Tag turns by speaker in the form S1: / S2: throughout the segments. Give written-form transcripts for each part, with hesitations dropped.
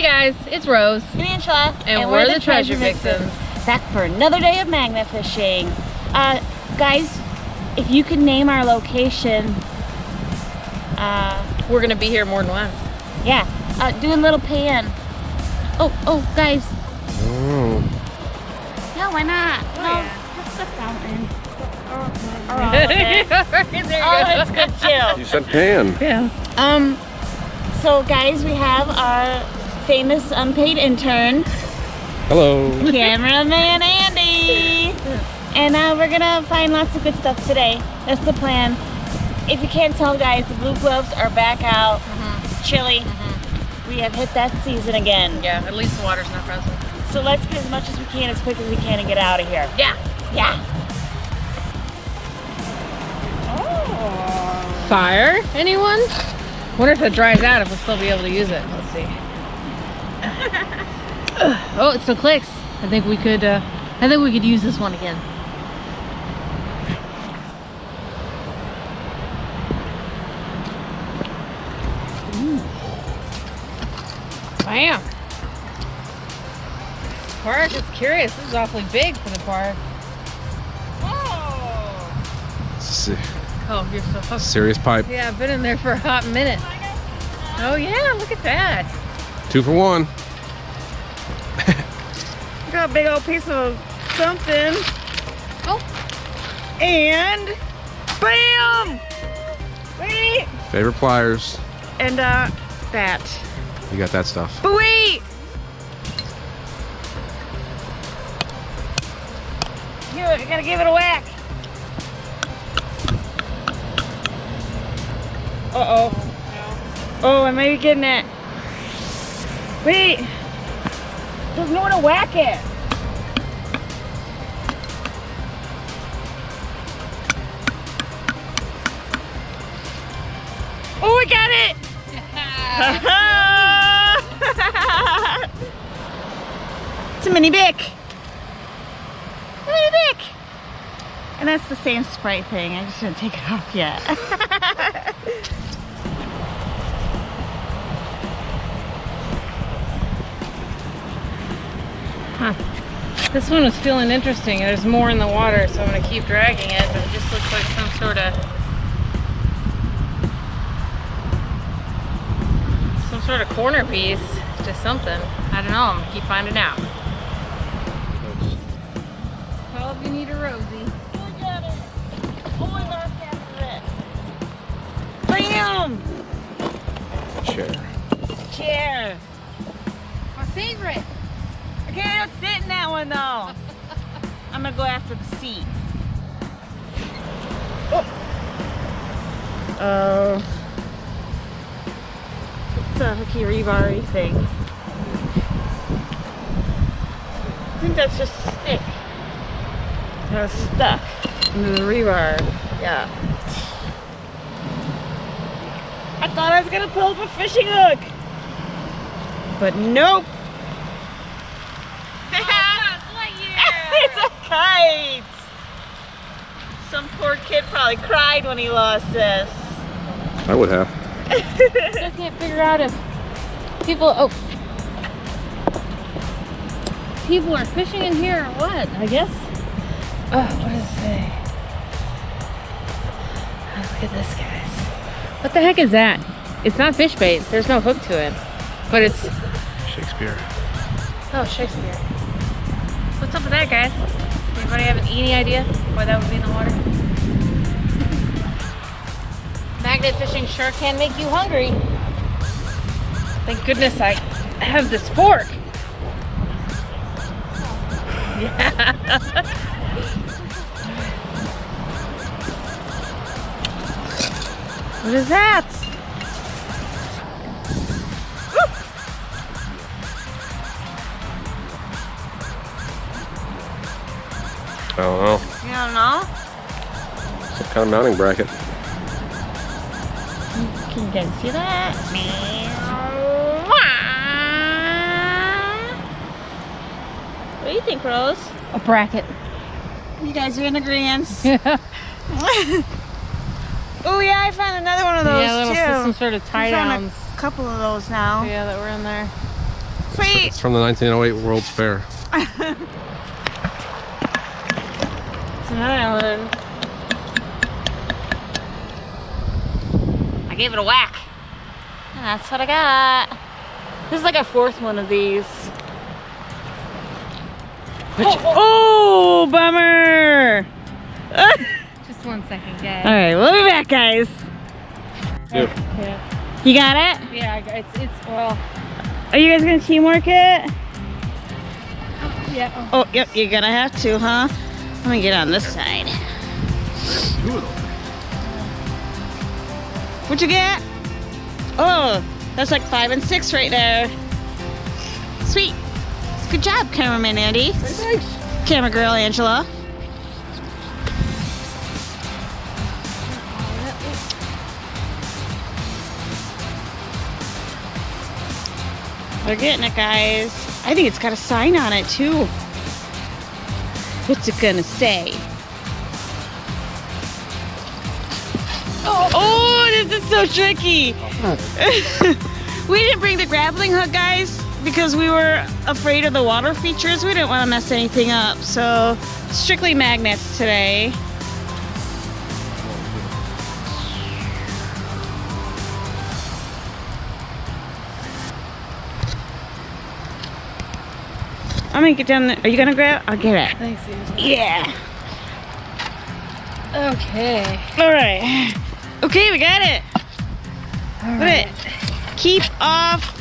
S1: Hey guys, it's Rose
S2: and Angela,
S1: and we're the Treasure Vixens.
S2: Back for another day of magnet fishing. Guys, if you could name our location,
S1: we're gonna be here more than once.
S2: Yeah, do a little pan. Oh, guys.
S3: Oh.
S2: No, why not?
S1: Oh,
S2: No,
S1: yeah.
S2: just the fountain.
S1: There
S2: Oh,
S1: you go.
S2: it's good too.
S3: You said pan.
S1: Yeah.
S2: So guys, we have our famous unpaid intern,
S3: Hello.
S2: cameraman Andy, and we're gonna find lots of good stuff today. That's the plan. If you can't tell, guys, the blue gloves are back out. Chilly. We have hit that season again.
S1: Yeah, at least the water's not frozen.
S2: So let's get as much as we can, as quick as we can, and get out of here.
S1: Yeah.
S2: Yeah.
S1: Fire? Anyone? Wonder if it dries out, if we'll still be able to use it. Let's see. Oh, it still clicks. I think we could use this one again. Bam! Park, just curious. This is awfully big for the park. Whoa! Oh, you're so
S3: Serious pipe.
S1: Yeah, I've been in there for a hot minute. Oh yeah, look at that.
S3: 2 for 1.
S2: Got a big old piece of something.
S1: Oh.
S2: And bam! Wait!
S3: Favorite pliers.
S2: And that.
S3: You got that stuff.
S2: But wait! Here, I gotta give it a whack. Uh-oh. Oh, I might be getting it. Wait! There's nowhere to whack it. Oh, I got it! It's a mini Bic. Mini Bic. And that's the same spray thing. I just didn't take it off yet.
S1: Huh. This one was feeling interesting. There's more in the water, so I'm going to keep dragging it, but it just looks like some sort of corner piece to something. I don't know. I'm going to keep finding out. Well, if you need a Rosie.
S2: I got it. Oh, I lost after it. Bam!
S3: Chair.
S1: My favorite.
S2: I can't sit in that one though. I'm gonna go after the seat. Oh. It's a hooky rebar-y thing. I think that's just a stick. That was stuck into the rebar. Yeah. I thought I was gonna pull up a fishing hook. But nope. It's a kite! Some poor kid probably cried when he lost this.
S3: I would have.
S1: I can't figure out if people are fishing in here or what, I guess. Oh, what does it say? Oh, look at this, guys. What the heck is that? It's not fish bait. There's no hook to it. But it's...
S3: Shakespeare.
S1: Oh, Shakespeare. What's up with that, guys? Anybody have any idea why that would be in the water? Magnet fishing sure can make you hungry. Thank goodness I have this fork. Yeah. What is that?
S3: I don't know.
S2: You don't know?
S3: Some kind of mounting bracket.
S2: Can you guys see that? What do you think, Rose?
S1: A bracket.
S2: You guys are in agreement.
S1: Yeah.
S2: Oh yeah, I found another one of those
S1: Yeah,
S2: too.
S1: some sort of tie
S2: I found
S1: downs.
S2: a couple of those now.
S1: Yeah, that were in there.
S2: Sweet.
S3: It's from the 1908 World's Fair.
S2: It's another one. I gave it a whack. And that's what I got. This is like a fourth one of these. Oh, bummer.
S1: Just 1 second, guys.
S2: All right, we'll be back, guys.
S3: Yeah.
S1: Yeah.
S2: You got it?
S1: Yeah, it's well.
S2: Are you guys gonna teamwork it?
S1: Yeah.
S2: Oh, yep, you're gonna have to, huh? Let me get on this side. What'd you get? Oh, that's like 5 and 6 right there. Sweet. Good job, cameraman Andy.
S3: Thanks.
S2: Camera girl Angela. We're getting it, guys. I think it's got a sign on it too. What's it gonna say? Oh, this is so tricky. We didn't bring the grappling hook, guys, because we were afraid of the water features. We didn't want to mess anything up, so strictly magnets today. I'm gonna get down there. Are you gonna grab? I'll get it.
S1: Thanks, Angela.
S2: Yeah.
S1: Okay.
S2: All right. Okay, we got it.
S1: All
S2: Put it. Keep off.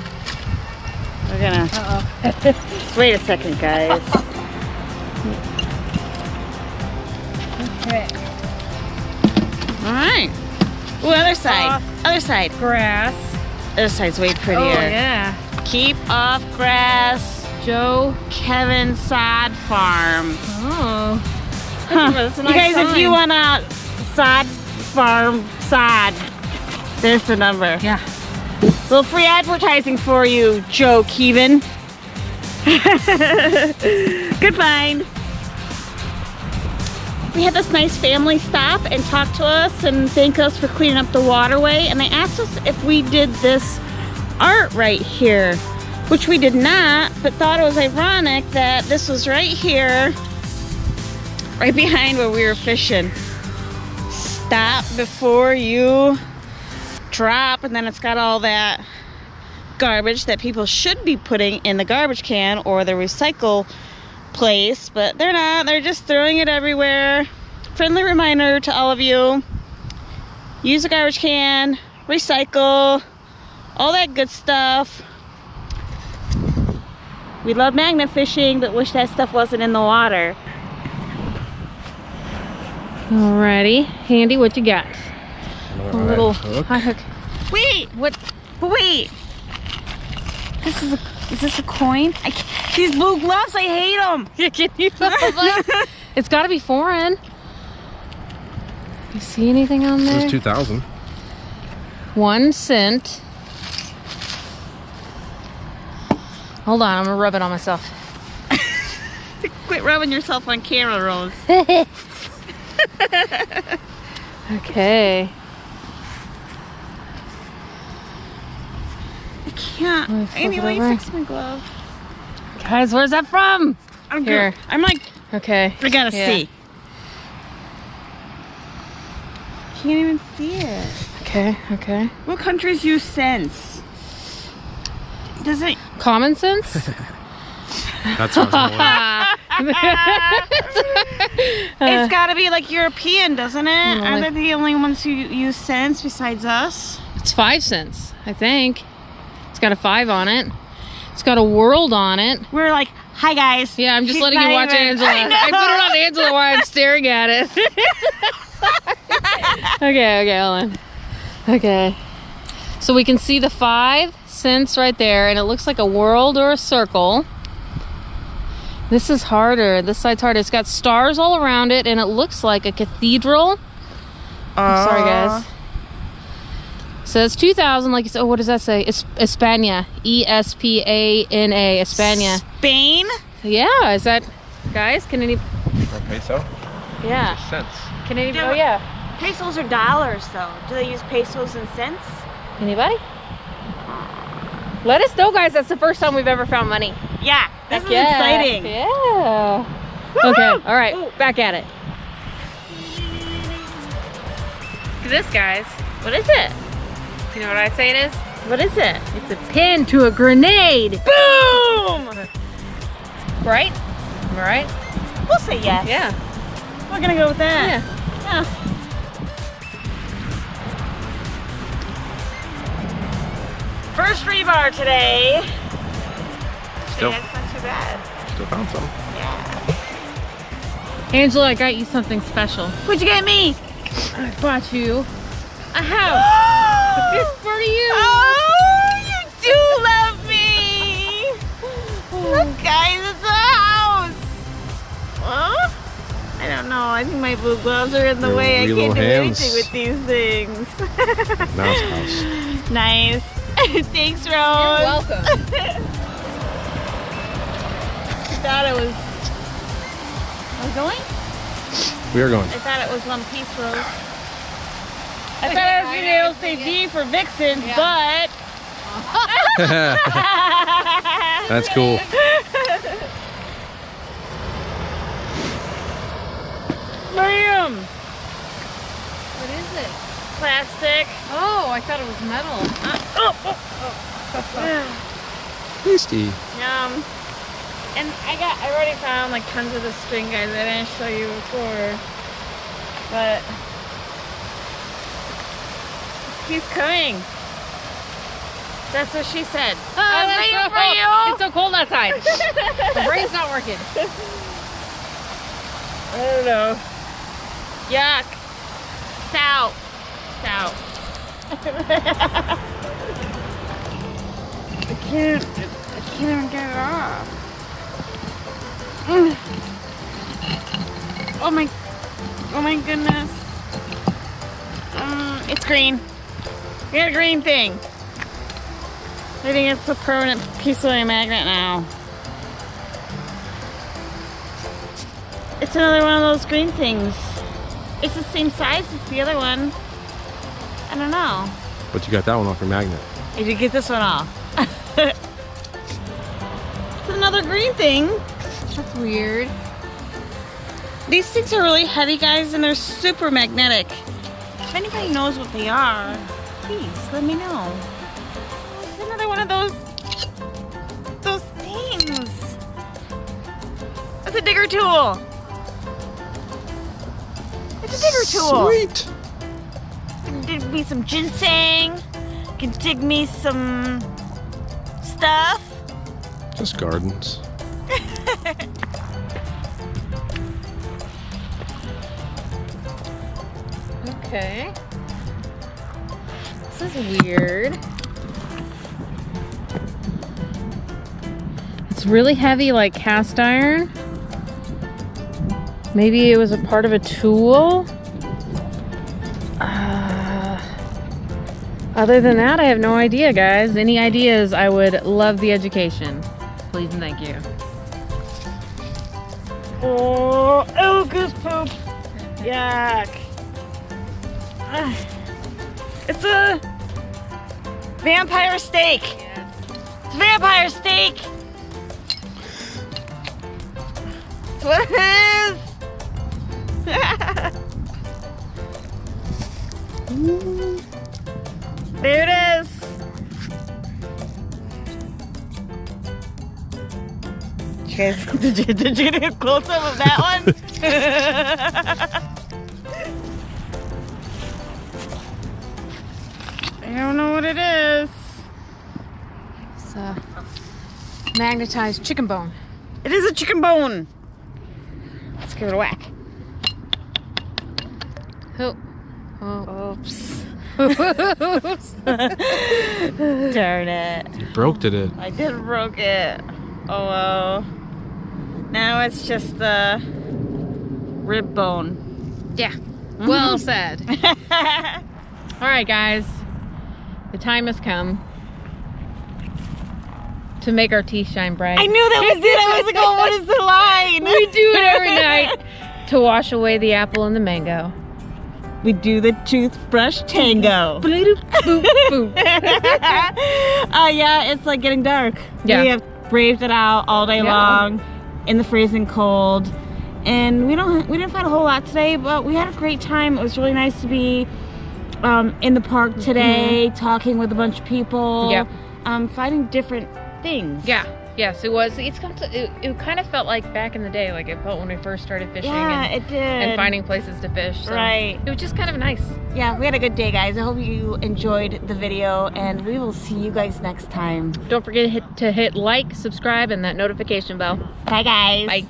S2: We're gonna.
S1: Uh-oh.
S2: Wait a second, guys.
S1: Okay.
S2: All right. Ooh, other side.
S1: Off.
S2: Other side.
S1: Grass.
S2: Other side's way prettier.
S1: Oh, yeah.
S2: Keep off grass.
S1: Joe.
S2: Kevin Sod Farm.
S1: Oh.
S2: Huh.
S1: That's a
S2: You
S1: nice
S2: guys, if you
S1: sign.
S2: want a sod farm sod, there's the number.
S1: Yeah.
S2: Little free advertising for you, Joe Keevan. Good find. We had this nice family stop and talk to us and thank us for cleaning up the waterway, and they asked us if we did this art right here, which we did not, but thought it was ironic that this was right here, right behind where we were fishing. Stop before you drop, and then it's got all that garbage that people should be putting in the garbage can or the recycle place, but they're not. They're just throwing it everywhere. Friendly reminder to all of you: use a garbage can, recycle, all that good stuff. We love magnet fishing, but wish that stuff wasn't in the water.
S1: Alrighty. Handy, what you got? A little high hook.
S2: Wait,
S1: What?
S2: but wait. Is this a coin? These blue gloves, I hate them.
S1: Can you It's got to be foreign. You see anything on
S3: This
S1: there?
S3: is 2000.
S1: 1 cent. Hold on, I'm gonna rub it on myself.
S2: Quit rubbing yourself on camera, Rose.
S1: Okay.
S2: I can't.
S1: Let me flip
S2: Amy,
S1: it
S2: will you
S1: over.
S2: fix my glove?
S1: Guys, where's that from?
S2: I'm
S1: Here.
S2: good. I'm like,
S1: Okay.
S2: I gotta
S1: Yeah.
S2: see. Can't even see it.
S1: Okay, okay.
S2: What countries use cents? Does it?
S1: Common sense?
S3: That's what I
S2: It's gotta be like European, doesn't it? Are
S1: like-
S2: they the only ones who use cents besides us?
S1: It's 5 cents, I think. It's got a 5 on it. It's got a world on it.
S2: We're like, hi guys.
S1: Yeah, I'm just
S2: She's
S1: letting you
S2: not
S1: watch
S2: even-
S1: Angela.
S2: I know.
S1: I put it on Angela while I'm staring at it. Okay, hold on. Okay. So we can see the 5 cents right there, and it looks like a world or a circle. This is harder. This side's harder. It's got stars all around it, and it looks like a cathedral. I'm sorry, guys. Says 2000, like you said. Oh, what does that say? It's España. E-S-P-A-N-A. España.
S2: Spain?
S1: Yeah, is that... Guys, can any...
S3: A peso?
S1: Yeah.
S3: Cents.
S1: Can any...
S2: Yeah.
S1: Oh, yeah.
S2: Pesos are dollars though. Do they use pesos and cents?
S1: Anybody? Let us know, guys. That's the first time we've ever found money.
S2: Yeah, this is
S1: Yeah.
S2: exciting.
S1: Yeah.
S2: Woo-hoo!
S1: Okay, all right, back at it. Look at this, guys.
S2: What is it?
S1: You know what I'd say it is?
S2: What is it?
S1: It's a pin to a grenade.
S2: Boom!
S1: Right? Am I right?
S2: We'll say yes.
S1: Yeah.
S2: We're gonna go with that.
S1: Yeah.
S2: Yeah. First rebar today.
S3: Still,
S2: Yeah, it's not too bad.
S3: still found some.
S2: Yeah.
S1: Angela, I got you something special.
S2: What'd you get me?
S1: I bought you a house. A gift for you.
S2: Oh, you do love me. Look, guys, it's a house. Huh? I don't know. I think my blue gloves are in the
S3: Your
S2: way. I
S3: wee
S2: can't do
S3: little hands.
S2: anything with these things.
S3: Now it's house.
S2: Nice. Thanks, Rose.
S1: You're welcome.
S2: I thought it was. Are we going?
S3: We are going.
S2: I thought it was one piece, Rose. I thought I was going to be able to say V for Vixens, but.
S3: That's cool.
S2: Miriam!
S1: What is it?
S2: Plastic.
S1: Oh, I thought it was metal.
S3: Tasty.
S2: Yum. And I already found like tons of the string, guys. I didn't show you before. But this keeps coming. That's what she said. I was waiting for you.
S1: It's so cold outside. My brain's not working.
S2: I don't know. Yuck. It's out. It's out. I can't even get it off. Oh my goodness. It's green. We got a green thing. I think it's a permanent piece of my magnet now. It's another one of those green things. It's the same size as the other one. I don't know.
S3: But you got that one off your magnet.
S2: I did get this one off. It's another green thing.
S1: That's weird.
S2: These things are really heavy, guys, and they're super magnetic. If anybody knows what they are, please let me know. It's another one of those things. It's a digger tool. It's a digger tool.
S3: Sweet.
S2: Can dig me some ginseng. Can dig me some stuff.
S3: Just gardens.
S1: Okay. This is weird. It's really heavy, like cast iron. Maybe it was a part of a tool. Other than that, I have no idea, guys. Any ideas, I would love the education. Please and thank you.
S2: Oh, goose poop. Yuck. It's a vampire steak.
S1: Yes.
S2: It's a vampire steak. That's what it is. There it is. Did you get a close up of that one? I don't know what it is.
S1: It's a magnetized chicken bone.
S2: It is a chicken bone. Let's give it a whack.
S1: Oh. Oh.
S2: Oops.
S1: Oops.
S2: Darn it.
S3: You broke it.
S2: I did broke it. Oh well. Now it's just the rib bone.
S1: Yeah. Well said. All right, guys. The time has come to make our teeth shine bright.
S2: I knew that was it. I was like, oh, what is the line?
S1: We do it every night to wash away the apple and the mango.
S2: we do the toothbrush tango. Yeah, it's like getting dark.
S1: Yeah.
S2: We have braved it out all day long in the freezing cold. And we didn't find a whole lot today, but we had a great time. It was really nice to be in the park today, talking with a bunch of people, finding different things.
S1: Yes, it was. It kind of felt like back in the day, like it felt when we first started fishing.
S2: Yeah,
S1: and,
S2: it did.
S1: And finding places to fish. So
S2: right.
S1: It was just kind of nice.
S2: Yeah, we had a good day, guys. I hope you enjoyed the video, and we will see you guys next time.
S1: Don't forget to hit like, subscribe, and that notification bell.
S2: Bye, guys.
S1: Bye.